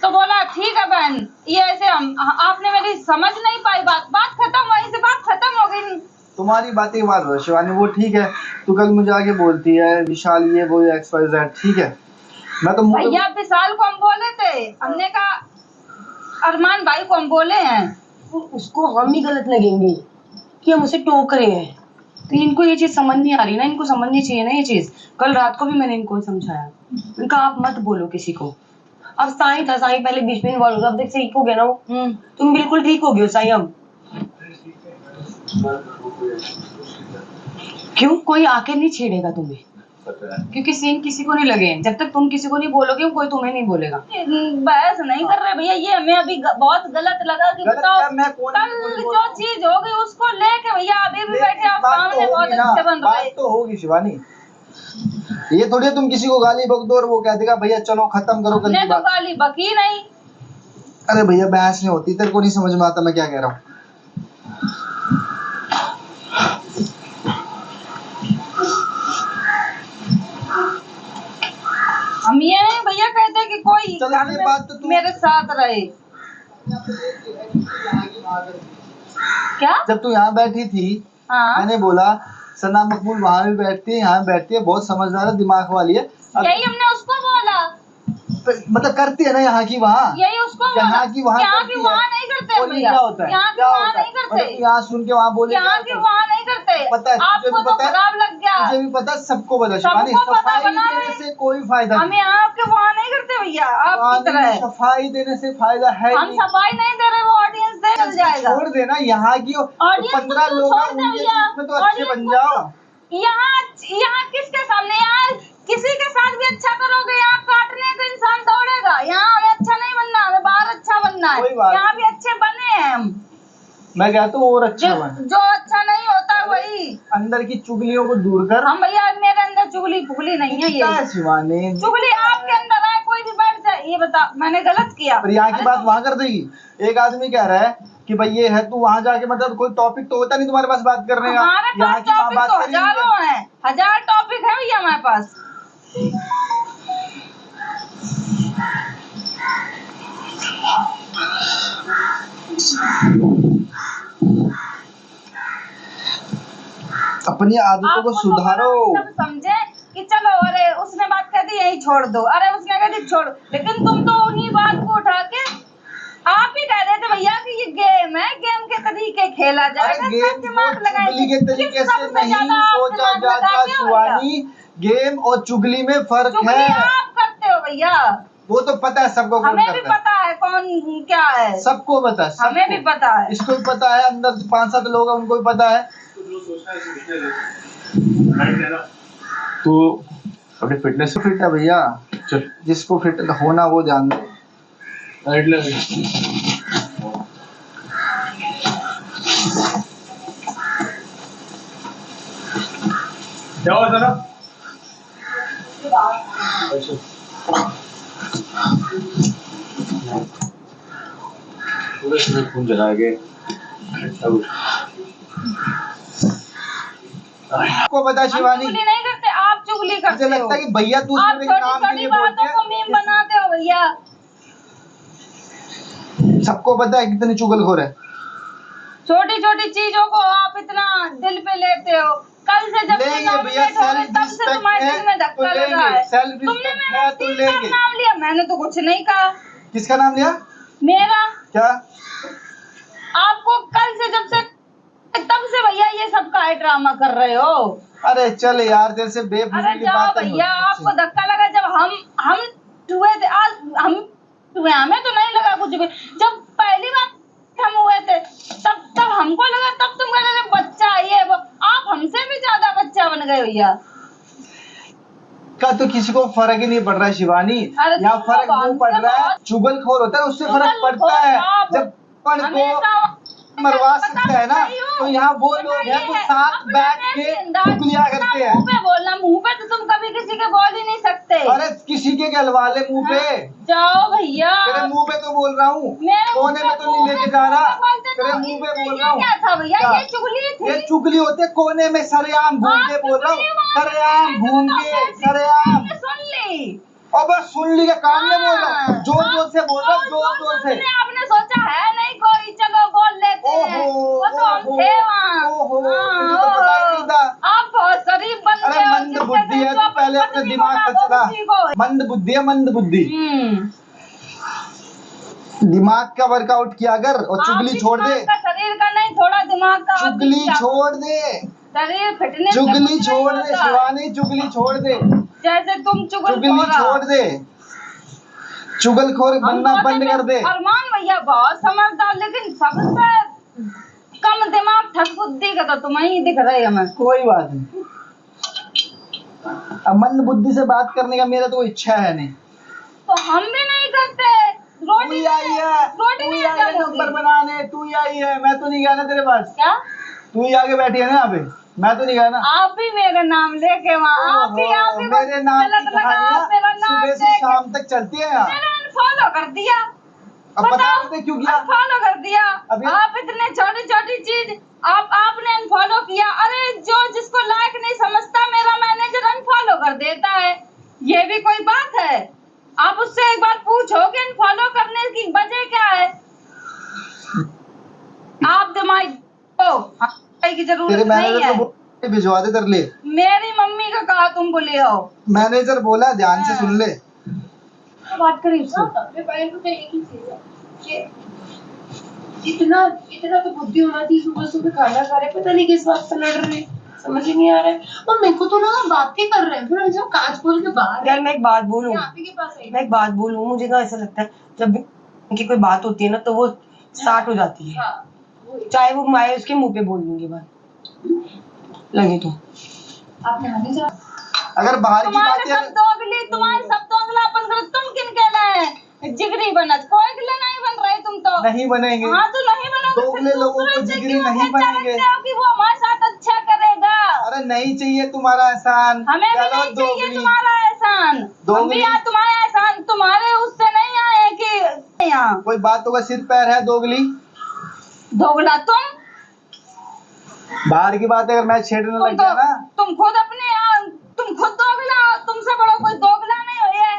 तो बोला ठीक है बहन, ये ऐसे आपने मेरी समझ नहीं पाई, बात खत्म, वहीं से बात खत्म हो गई। तुम्हारी बातें बात हो शिवानी, वो ठीक है, तू कल मुझे आके बोलती है विशाल ये वो XYZ, ठीक है। मैं तो भैया विशाल को हम बोले थे, हमने कहा अरमान भाई को हम बोले हैं, तो उसको हम ही गलत लगेंगे कि हम उसे टोक रहे हैं। तो इनको ये चीज समझ नहीं आ रही ना, इनको समझनी चाहिए ना ये चीज। कल रात को भी मैंने इनको समझाया, इनका आप मत बोलो किसी को। अब साईं था, साईं पहले बीच में इन्वॉल्व हो गया, अब देख ठीक हो गया ना वो। तुम बिल्कुल ठीक हो गए हो साईं। अब क्यों कोई आके नहीं छेड़ेगा तुम्हें, क्योंकि सीन किसी को नहीं लगे। जब तक तुम किसी को नहीं बोलोगे कोई तुम्हें नहीं बोलेगा। बहस नहीं कर रहे भैया, ये हमें अभी बहुत गलत लगा कि बताओ कल जो चीज हो गई उसको लेके भैया अभी भी बैठे आप सामने बहुत अच्छे बन रहे। बात तो होगी शिवानी, ये थोड़ी तुम किसी को गाली बक दो और वो कह देगा भैया चलो खत्म करो कल की बात। तो गाली बकी नहीं। अरे भैया बहस नहीं होती, तेरे को नहीं समझ में आता मैं क्या कह रहा हूँ। हम ये नहीं भैया कहते कि कोई बात तो मेरे साथ रहे। क्या जब तू यहाँ बैठी थी, मैंने बोला सना मकबूल वहाँ भी बैठती है, यहाँ बैठती है, बहुत समझदार है, दिमाग वाली है। यही हमने उसको बोला, मतलब करती है ना यहाँ की वहाँ, यही उसको यहाँ की वहाँ नहीं करते भैया, क्या होता है, यहाँ की वहाँ नहीं करते, यहाँ सुन के वहाँ बोले, यहाँ की वहाँ नहीं करते। पता है आपको तो खराब लग गया, मुझे भी पता, सबको पता। सफाई देने से कोई फायदा नहीं, हम यहाँ आपके वहाँ नहीं करते भैया, आपकी तरह सफाई देने से फायदा है। हम सफाई नहीं दे रहे, वो ऑडियंस दे चल जाएगा। छोड़ देना यहाँ की 15 लोग में तो अच्छे बन जाओ। यहाँ किसके सामने, यार किसी के साथ भी अच्छा करोगे, यहाँ काटने का इंसान दौड़ेगा। यहाँ हमें अच्छा नहीं बनना, हमें बाहर अच्छा बनना है, यहाँ भी अच्छे बने हैं हम। मैं कहता हूँ और अच्छा बन, जो अच्छा नहीं होता वही अंदर की चुगलियों को दूर कर। हम भैया मेरे अंदर चुगली फुगली नहीं है, ये शिवानी चुगली आपके अंदर है, कोई भी बैठ जाए ये बता मैंने गलत किया। पर यहाँ की बात वहाँ कर देगी। एक आदमी कह रहा है कि भाई ये है, तू वहाँ जाके मतलब कोई टॉपिक तो होता नहीं तुम्हारे पास बात करने का। हमारे पास टॉपिक तो हजारों हैं, 1000 टॉपिक है भैया हमारे पास। अपनी आदतों को सुधारो। समझे कि चलो अरे उसने बात कर दी यही छोड़ दो, अरे उसने कह दी छोड़, लेकिन तुम तो उन्हीं बात को उठा के आप ही कह रहे थे भैया कि ये गेम है, गेम के तरीके खेला जाएगा, दिमाग लगाएंगे के तरीके से नहीं सोचा जाता शिवानी। गेम और चुगली में फर्क है। आप करते हो भैया, वो तो पता है सबको, हमें भी पता है कौन क्या है, सबको पता है, हमें भी पता है, इसको भी पता है, अंदर 5-7 लोग हैं उनको भी पता है। तो अपने फिटनेस फिट है भैया, जिसको फिट होना वो ध्यान दे। जाओ जरा पूरे खून जला के आपको पता शिवानी, चुगली नहीं करते, आप चुगली करते हो। मुझे लगता है कि भैया तू आप छोटी-छोटी बातों को मीम बनाते हो भैया। सबको पता है कितनी चुगलखोर है। छोटी-छोटी चीजों को आप इतना दिल पे लेते हो। कल से जब से नॉमिनेट हो गए तब से तुम्हारे दिल में धक्का लगा है। तुमने मेरा 3 बार नाम लिया, मैंने तो कुछ नहीं कहा। किसका नाम लिया? मेरा। क्या? आपको कल से जब से तब से भैया ये सब का ड्रामा कर रहे हो। अरे चल यार, तेरे से बेफिजूल की बात नहीं भैया, आपको धक्का लगा जब हम हुए थे, आज हम हुए, हमें तो नहीं लगा कुछ भी। जब पहली बार हम हुए थे तब हमको लगा, तब तुम कह रहे थे बच्चा ये वो, आप हमसे भी ज्यादा बच्चा बन गए भैया। का तो किसी को फर्क ही नहीं पड़ रहा है शिवानी, यहाँ फर्क नहीं पड़ रहा है, चुगलखोर होता है उससे फर्क पड़ता है। जब पढ़ को मरवा सकता है ना, तो यहाँ वो लोग हैं तो साथ बैठ के चुगलियां करते हैं। मुंह पे बोलना, मुंह पे तो तुम कभी किसी के बोल ही नहीं सकते। अरे किसी के गलवा ले मुंह पे। जाओ भैया, तेरे मुंह पे तो बोल रहा हूँ, कोने में तो नहीं लेके जा रहा, तेरे मुंह पे बोल रहा हूँ। क्या था भैया, ये चुगली थी। ये चुगली होती है, कोने में सरेआम घूम के बोल रहा हूँ, सरेआम घूम के, सरेआम सुन ली और बस सुन ली के कान में बोल रहा हूँ, जोर जोर से से बोल रहा हूँ, जोर जोर से। आपने सोचा है नहीं कोई, चलो बोल लेते हैं, वो तो हम थे वहाँ। ओहो, मुझे तो पता ही नहीं था। आप बहुत शरीफ बन अरे गए हो, मंद जिसके बुद्धि है, दिन तू तो पहले अपने पत्नी दिमाग को पर चला। उसी को। मंद बुद्धि है, मंद बुद्धि। दिमाग का वर्कआउट किया कर और चुगली छोड़ दे। दिमाग का, शरीर का नहीं, थोड़ा दिमाग का। आप भी चुगली किया करो। छोड़ दे, शरीर फिटनेस से चुगली कुछ नहीं छोड़ दे होता। शिवानी, चुगली छोड़ दे, जैसे तुम चुगली छोड़ दे, चुगलखोर बनना बंद कर दे। अरमान भैया बहुत समझदार, लेकिन सबसे कम दिमाग ठग बुद्धि का तो तुम्हें ही दिख रही है हमें। कोई बात नहीं, अब मंद बुद्धि से बात करने का मेरा तो इच्छा है नहीं। तो हम भी नहीं करते। तू ही आई है, तू ही आई है नंबर बनाने, तू ही आई है, मैं तो नहीं गया ना तेरे पास। क्या? तू ही आगे बैठी है ना यहाँ पे, मैं तो नहीं गया ना। आप भी मेरे नाम लेके वहाँ, आप भी मेरे नाम की कहानियाँ सुबह से शाम तक चलती है यहाँ। मैंने अनफॉलो कर दिया। अब बताओ आपने क्यों किया? अनफॉलो कर दिया। अभी आप इतने छोटी छोटी चीज आपने अनफॉलो किया। अरे जो जिसको लायक नहीं समझता मेरा मैनेजर अनफॉलो कर देता है, ये भी कोई बात है? आप उससे एक बार पूछो कि अनफॉलो करने की वजह क्या है। आप दिमाग की जरूरत तेरे नहीं मैनेजर है। को भिजवा दे तेरे लिए। मेरी मम्मी का कहा तुम बोले हो। मैनेजर बोला, ध्यान से सुन ले। बात करें इससे। अपने पेरेंट को तो एक ही चीज है कि इतना इतना तो बुद्धि होना चाहिए, सुबह सुबह खाना खा रहे, पता नहीं किस बात से लड़ रहे, समझ ही नहीं आ रहा है। और मेरे को तो लगा बात ही कर रहे हैं, फिर जो कांच खोल के बाहर यार मैं एक बात बोलूं, आप ही के पास आई। मैं एक बात बोलूं, मुझे ना ऐसा लगता है जब भी उनकी कोई बात होती है ना तो वो स्टार्ट हो जाती है, हाँ, वही। चाहे वो मैं उसके मुंह पे बोल दूंगी बात लगे तो। आप नहाने जा। अगर बाहर की तुम्हारे बातें सब दोगली, तुम्हारे सब दोगलापन करो। तुम किन कहना है जिगरी बनत? कोई के लिए नहीं बन रहे तुम तो। नहीं बनेंगे, हाँ तो नहीं बनोगे। दोगले लोगों को जिगरी नहीं बनेंगे। कि वो हमारे साथ अच्छा करेगा। अरे नहीं चाहिए तुम्हारा एहसान। हमें भी चलो नहीं चाहिए दोगली। तुम्हारा एहसान। हम दोगली। भी यहाँ तुम्हारा एहसान तुम्हारे उससे नहीं आए कि यहाँ कोई बातों का सिर पैर है दोगली। दोगला तुम। बाहर की बात अगर मैं छेड़ने लग गया ना, तुम खुद दोगला हो। तुमसे बड़ा कोई दोगला नहीं हो ये।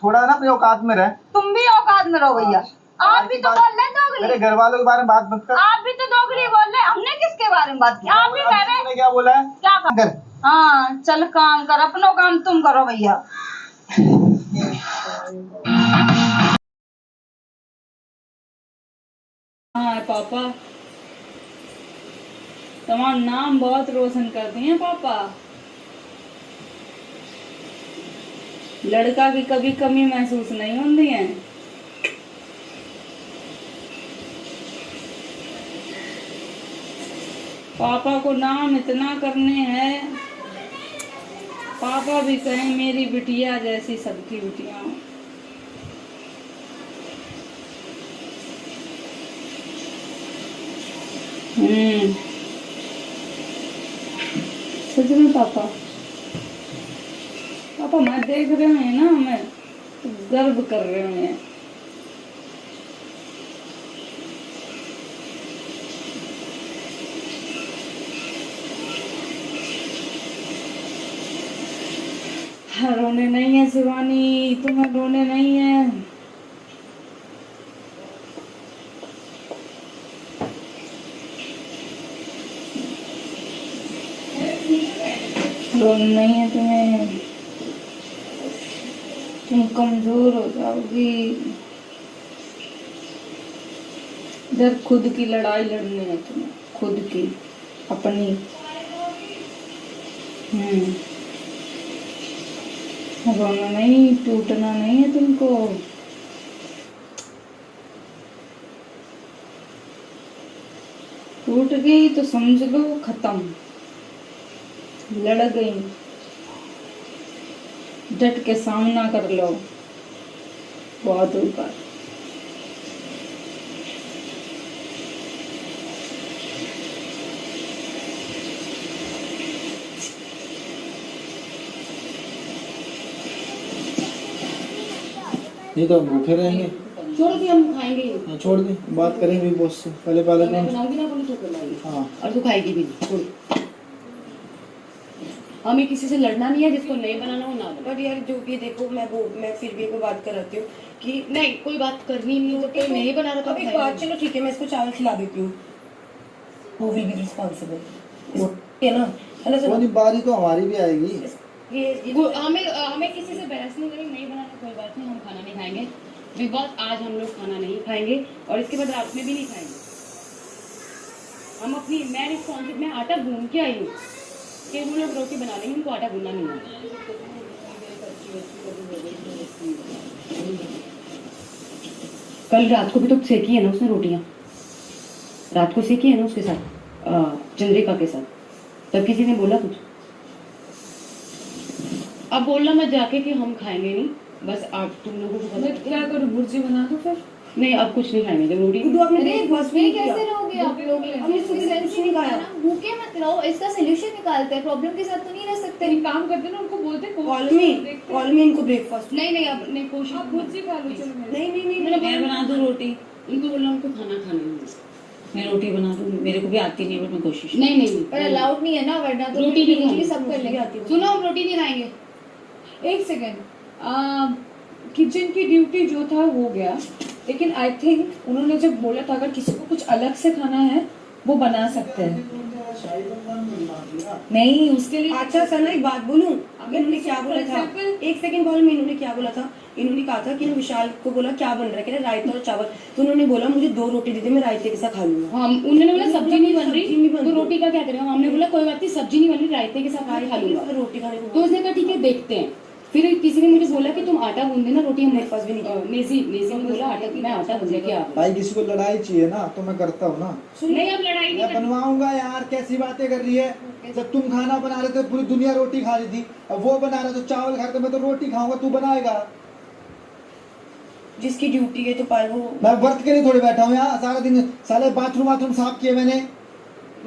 थोड़ा ना अपने औकात में रह। तुम भी औकात में रहो भैया। आप भी तो बोल रहे दोगली। मेरे घर वालों के बारे में बात मत कर। आप भी तो दोगली बोल रहे। हमने किसके बारे में बात की? आप ही कह रहे। तूने क्या बोला है? क्या कर। हाँ चल काम कर, अपनो काम तुम करो भैया। हाँ पापा, तुम्हारा नाम बहुत रोशन करते हैं पापा। लड़का की कभी कमी महसूस नहीं होती है। पापा को नाम इतना करने हैं, पापा भी कहें मेरी बिटिया जैसी सबकी बिटिया हो। सच में पापा, पापा मैं देख रहे हैं ना, हमें तो गर्व कर रहे हैं। रोने नहीं है शिवानी, तुम्हें रोने नहीं है। रोना नहीं है तुम्हें, तुम कमजोर हो जाओगी। इधर खुद की लड़ाई लड़नी है तुम्हें, खुद की, अपनी। रोना नहीं, टूटना नहीं है तुमको। टूट गई तो समझ लो खत्म, लड़ गई, डट के सामना कर लो, बहुत ऊपर। नहीं तो हम भूखे रहेंगे। छोड़ के हम खाएंगे। हाँ, छोड़ दे, बात करेंगे बिग बॉस से। पहले मैं बनाऊंगी ना, बोली तो बनाऊंगी। हाँ और तू खाएगी भी नहीं, छोड़। हमें किसी से लड़ना नहीं है, जिसको नहीं बनाना हो ना बनाए। पर यार जो भी देखो, मैं फिर भी एक बात कराती हूँ कि नहीं, कोई बात करनी नहीं है, जब कोई नहीं बना रहा तो अब एक बात, चलो ठीक है, मैं इसको चावल खिला देती हूँ, वो विल बी रिस्पॉन्सिबल है ना, है ना वो सुनो? नहीं, बारी तो हमारी भी आएगी। ये हमें किसी से बहस नहीं करनी, नहीं बनाना कोई बात नहीं, हम खाना नहीं खाएंगे बिग बॉस, आज हम लोग खाना नहीं खाएंगे और इसके बाद रात में भी नहीं खाएंगे। हम अपनी, मैं रिस्पॉन्सिबल, मैं आटा गूंद के आई हूँ कि वो लोग रोटी बना लेंगे, उनको आटा गूंदना नहीं आता। कल रात को भी तो सेकी है ना उसने रोटियां, रात को सेकी है ना उसके साथ, चंद्रिका के साथ, तब किसी ने बोला कुछ? अब बोलना मत जाके कि हम खाएंगे नहीं, बस आप तुम लोगों को मैं क्या करूँ, भुर्जी बना दूँ फिर? नहीं, अब कुछ नहीं खाएंगे, जब रोटी तो आपने ब्रेकफास्ट भी नहीं किया। कैसे रहोगे आप लोग? हमने सुबह लंच नहीं खाया। भूखे मत रहो, इसका सोल्यूशन निकालते हैं, प्रॉब्लम के साथ तो नहीं रह सकते। एक काम करते हैं ना, उनको बोलते हैं कॉल में इनको ब्रेकफास्ट। नहीं नहीं, अब नहीं, कोशिश आप भुर्जी खा लो, चलो मेरे नहीं मैं बना दूं रोटी, इनको बोलना उनको खाना खाने नहीं, मैं रोटी बना दूँ, मेरे को भी आती नहीं है बट मैं कोशिश। नहीं नहीं पर अलाउड नहीं है ना, वरना तो रोटी नहीं खानी। सब कर लेंगे। सुनो, हम रोटी नहीं खाएंगे। एक सेकेंड, किचन की ड्यूटी जो था हो गया, लेकिन आई थिंक उन्होंने जब बोला था अगर किसी को कुछ अलग से खाना है वो बना सकते हैं। नहीं, उसके लिए अच्छा सर, एक बात बोलूं, इन्होंने क्या बोला था? example- एक सेकंड कॉल में इन्होंने क्या बोला था? इन्होंने कहा था कि विशाल को बोला क्या बन रहा है, कह रहे रायता और चावल, तो उन्होंने बोला मुझे 2 रोटी दे दे, मैं रायते के साथ खा लूंगा। हम, उन्होंने बोला सब्जी नहीं बन सब्जी नहीं रही बन तो रही। रोटी का क्या करें, हमने बोला कोई बात नहीं, सब्जी नहीं बन रही, रायते के साथ खा लूंगा। रोटी खाने को तो उसने कहा ठीक है देखते हैं। फिर किसी ने मुझे बोला कि तुम आटा गूंद देना, रोटी हम मेरे पास भी नहीं। नेजी ने बोला मैं आटा गूंद लेके आ। भाई किसी को लड़ाई चाहिए ना तो मैं करता हूँ ना, नहीं, अब लड़ाई नहीं मैं करनी। बनवाऊंगा यार। कैसी बातें कर रही है? जब तुम खाना बना रहे थे पूरी दुनिया रोटी खा रही थी, अब वो बना रहा तो चावल खा रहे थे, मैं तो रोटी खाऊंगा, तू बनाएगा। जिसकी ड्यूटी है तो पाल वो। मैं वर्त के लिए थोड़ी बैठा हूँ यहाँ सारा दिन, साले बाथरूम साफ किए मैंने।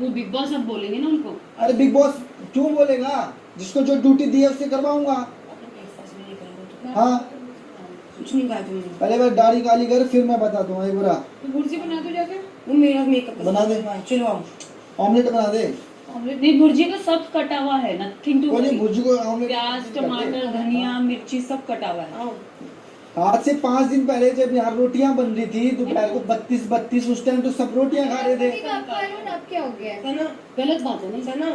वो बिग बॉस अब बोलेंगे ना उनको। अरे बिग बॉस क्यों बोलेगा? जिसको जो ड्यूटी दी है उससे करवाऊंगा। ब्रेकफास्ट भी नहीं करेंगे तो हाँ, कुछ नहीं खाया तुमने। पहले मैं दाढ़ी काली कर फिर मैं बता दूंगा एक बार। तो भुर्जी बना दो जाके। वो मेरा मेकअप बना दे। चलो आओ। ऑमलेट बना दे। नहीं, भुर्जी का सब कटा हुआ है, नथिंग टू कोई नहीं, भुर्जी को ऑमलेट। प्याज, टमाटर, धनिया, मिर्ची सब कटा हुआ है। आज से 5 दिन पहले जब यहाँ रोटियां बन रही थी दोपहर को 32 उस टाइम तो सब रोटियां खा रहे थे। अब क्या हो गया? सना, गलत बात है ना। सना,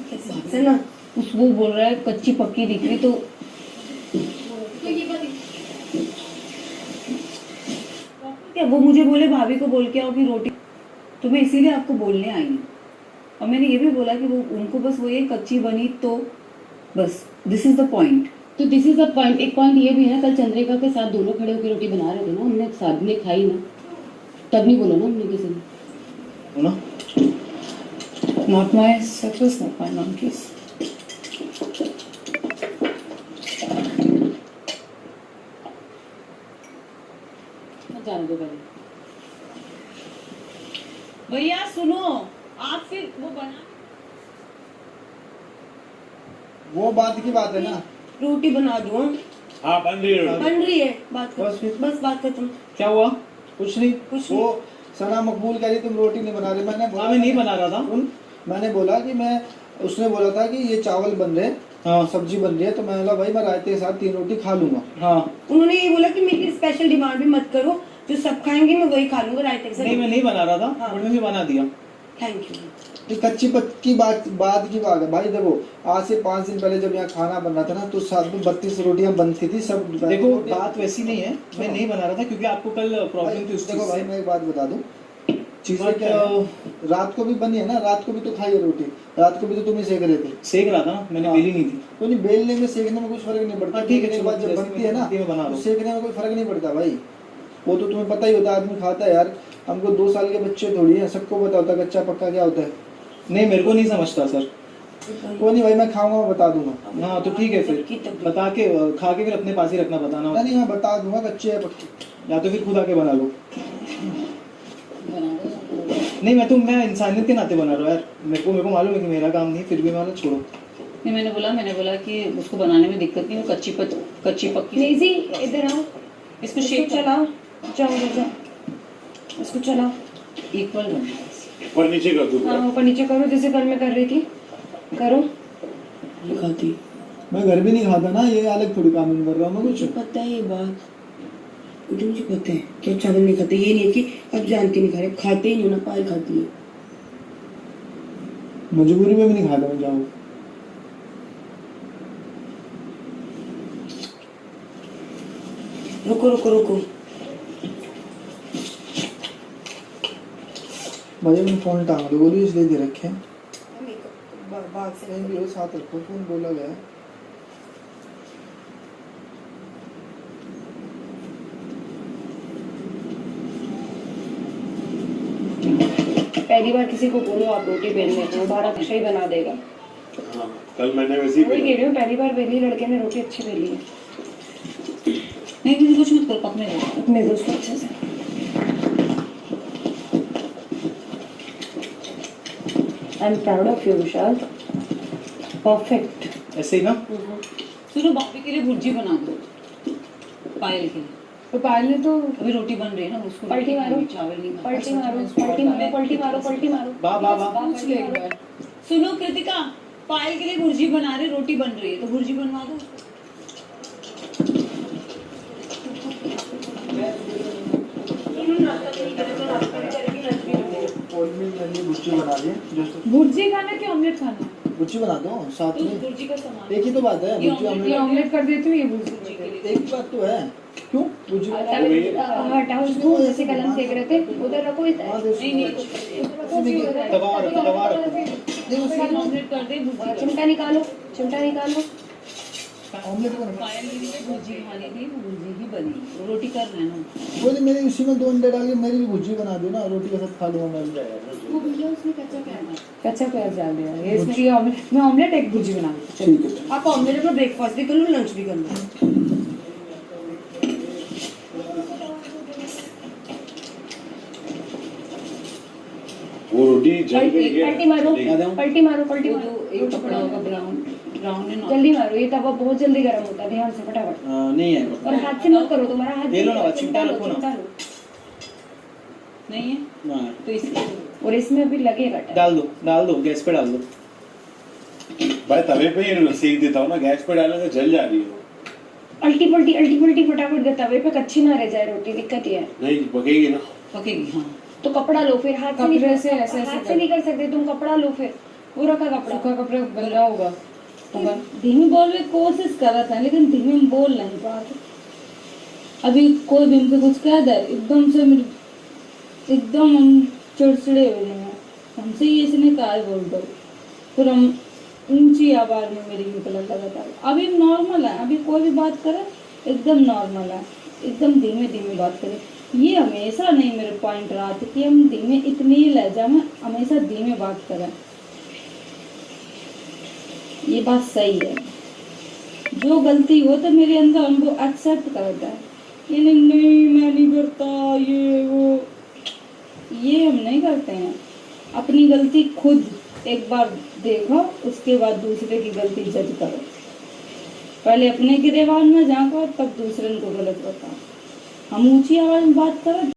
कैसी बात है ना? उस वो बोल रहा है कच्ची पक्की दिख रही तो क्या वो मुझे बोले भाभी को बोल के आओ कि रोटी, तो मैं इसीलिए आपको बोलने आई हूँ। और मैंने ये भी बोला कि वो उनको बस वो ये कच्ची बनी तो बस, दिस इज द पॉइंट। तो दिस इज द पॉइंट। एक पॉइंट ये भी है ना, कल चंद्रिका के साथ दोनों खड़े होकर रोटी बना रहे थे ना, हमने साथ में खाई ना, तब नहीं बोला ना हमने किसी ने। ना not my success, not my monkeys. जाने दो पहले। भैया सुनो, आप फिर वो बना, वो बात की बात है ना। रोटी बना दो। हाँ बन रही है रोटी। बन रही है, बात कर, बस फिर। बस बात खत्म। क्या हुआ? कुछ नहीं, कुछ वो सना मकबूल कह रही तुम रोटी नहीं बना रहे। मैंने बोला हाँ मैं नहीं बना रहा था। मैंने बोला कि मैं, उसने बोला था कि ये चावल बन रहे, हाँ सब्जी बन रही है, तो मैंने बोला भाई मैं रायते के साथ 3 रोटी खा लूंगा। हाँ उन्होंने ये बोला कि मेरी स्पेशल डिमांड भी मत करो, जो सब खाएंगे मैं वही खा लूंगा रायते के साथ। नहीं मैं नहीं बना रहा था, हाँ। बट मैंने बना दिया। Thank you. ये कच्ची पक्की बात की बात है भाई। देखो आज से 5 दिन पहले जब यहाँ खाना बन रहा था ना तो साथ में 32 रोटियां बनती थी सब। देखो बात वैसी नहीं है, मैं नहीं बना रहा था क्योंकि आपको कल प्रॉब्लम थी उस चीज देखो भाई से। मैं एक बात बता दूं, चीजें But, क्या है, रात को भी बनी है ना, रात को भी तो खाई है रोटी, रात को भी तो तुम ही सेक रहे थे। सेक रहा था ना, मैंने हाँ। बेली नहीं थी। तो नहीं, बेलने में सेकने में कुछ फर्क नहीं पड़ता। हाँ, ठीक है, बेलने के बाद चलो, जब जैसे बनती है ना मैं बना रहा तो हूँ। सेकने में कोई फर्क नहीं पड़ता भाई। वो तो तुम्हें पता ही होता है, आदमी खाता है यार। हमको 2 साल के बच्चे थोड़ी है, सबको पता होता है कच्चा पक्का क्या होता है। नहीं मेरे को नहीं समझता सर। कोई नहीं भाई, मैं खाऊंगा, मैं बता दूंगा। हाँ तो ठीक है फिर बता के खा के फिर अपने पास ही रखना, बताना। नहीं मैं बता दूंगा कच्चे है पक्के। या तो फिर खुद आके बना लो। बना दो। नहीं मैं इंसानियत के नाते बना रहा हूँ यार। मेरे को मालूम है कि मेरा काम नहीं, फिर भी मैं छोड़ो। नहीं, मैंने बोला कि उसको बनाने में दिक्कत नहीं, वो कच्ची पक्की। नेजी इधर आओ, इसको इसको शेक चलाओ, जाओ उधर जाओ, इसको चलाओ। इक्वल बनना है। और नीचे कर दो। हाँ ऊपर नीचे करो जैसे कल मैं कर रही थी, करो। नहीं खाती। मैं घर भी नहीं खाता ना, ये अलग थोड़ी कानून कर रहा हूँ मैं मुझे कुछ। पता है ये बात, मुझे पता है कि आप चावल नहीं खाते। ये नहीं है कि आप जान के नहीं खा रहे, खाते ही नहीं हो ना, पायल खाती है। मजबूरी में भी नहीं खाता मैं चावल। रुको रुको रुको, भाई मैंने फोन टांग दो बोली इसलिए दे रखे हैं। बात से फोन भी हो साथ रखो, फोन बोला गया है। पहली बार किसी को बोलो आप रोटी बेलने को, दोबारा अच्छा ही बना देगा। हाँ, कल मैंने वैसे वही ही कह रही हूँ, पहली बार बेली लड़के ने रोटी अच्छी बेली है। नहीं किसी कुछ मत करो, पकने दो। अपने दोस्तों अच्छे से। I am proud of you Vishal, perfect. ऐसे ही ना। सुनो, भाभी के लिए भुर्जी बना दो, पायल के लिए। तो पायल ने तो अभी रोटी बन रही है ना, उसको पलटी रोटी मारो, खानी, चावल नहीं खाना। पलटी मारो, पलटी मारो, पलटी मारो, पलटी मारो। पूछ लो एक बार। सुनो कृतिका, पायल के लिए भुर्जी बना रहे, रोटी बन रही है, तो भुर्जी बनवा दो। भुर्जी बना दिए। भुर्जी खाना कि ऑमलेट खाना? भुर्जी बना दो साथ तो में। भुर्जी का सामान एक ही तो बात है, भुर्जी ये ऑमलेट। ऑमलेट कर देती हूँ, ये भुर्जी के लिए। एक ही बात तो है। क्यों भुर्जी बना दो? हटाओ इसको, जैसे कलम सेक रहे थे उधर रखो, वहाँ से नहीं नहीं, तवा रखो, तवा रखो। ऑमलेट कर दे, भुर्जी चिमटा निकालो, चिमटा निकालो। ऑमलेट बना। पायल के लिए भुर्जी खानी थी, वो भुर्जी ही बनी, रोटी कर रहे हैं ना। बोले मेरे उसी में 2 अंडे डाल के मेरी भी भुर्जी बना दो ना, रोटी के साथ खा लूंगा मैं भी। वो भैया उसमें कच्चा प्याज है। कच्चा प्याज डाल दिया ये इसमें। ये ऑमलेट, मैं ऑमलेट एक भुर्जी बना देती हूँ। ठीक है। आप ऑमलेट में ब्रेकफास्ट भी कर लो, लंच भी कर लो। वो रोटी जल गई है। पलटी मारो, पलटी मारो, पलटी वो मारो। तो एक कपड़ा होगा ब्राउन, ब्राउन है ना। जल्दी मारो, ये तवा बहुत जल्दी गर्म होता है, ध्यान से फटाफट। नहीं है और हाथ से मत करो, तुम्हारा हाथ ये लो ना, चिमटा लो, चिमटा रखो ना। चिमटा लो। नहीं है ना। तो इसलिए और इसमें अभी लगेगा टाइम। डाल दो गैस पे डाल दो। भाई तवे पे ही सेक देता हूँ ना, गैस पे डालने से जल जा रही है। अल्टी पल्टी फटाफट दे, तवे पे कच्ची ना रह जाए रोटी, दिक्कत ये है। नहीं पकेगी ना। पकेगी। हाँ, तो कपड़ा लो, फिर हाथ से नहीं कपड़े से ऐसे हाथ से नहीं कर सकते तुम, कपड़ा लो, फिर वो रखा कपड़ा। सूखा कपड़ा गंदा होगा। धीमे बोल में कोशिश कर रहा था, लेकिन धीमे में बोल नहीं पाते। अभी कोई भी हमसे कुछ कह दे, एकदम से मेरे एकदम हम चिड़चिड़े हो जाएंगे। हमसे ये इसने कहा है बोल दो, फिर हम ऊंची आवाज में मेरी निकलने लगा। अभी नॉर्मल है, अभी कोई भी बात करे एकदम नॉर्मल है, एकदम धीमे धीमे बात करे। ये हमेशा नहीं मेरे पॉइंट रहा था कि हम धीमे, इतनी ही लहजा में हमेशा धीमे बात करें। ये बात सही है, जो गलती हो तो मेरे अंदर हमको एक्सेप्ट करता है। ये नहीं मैं नहीं करता, ये वो, ये हम नहीं करते हैं। अपनी गलती खुद एक बार देखो, उसके बाद दूसरे की गलती जज करो। पहले अपने गिरेबान में झांको, तब दूसरे को गलत बताओ। हम ऊंची आवाज में बात करें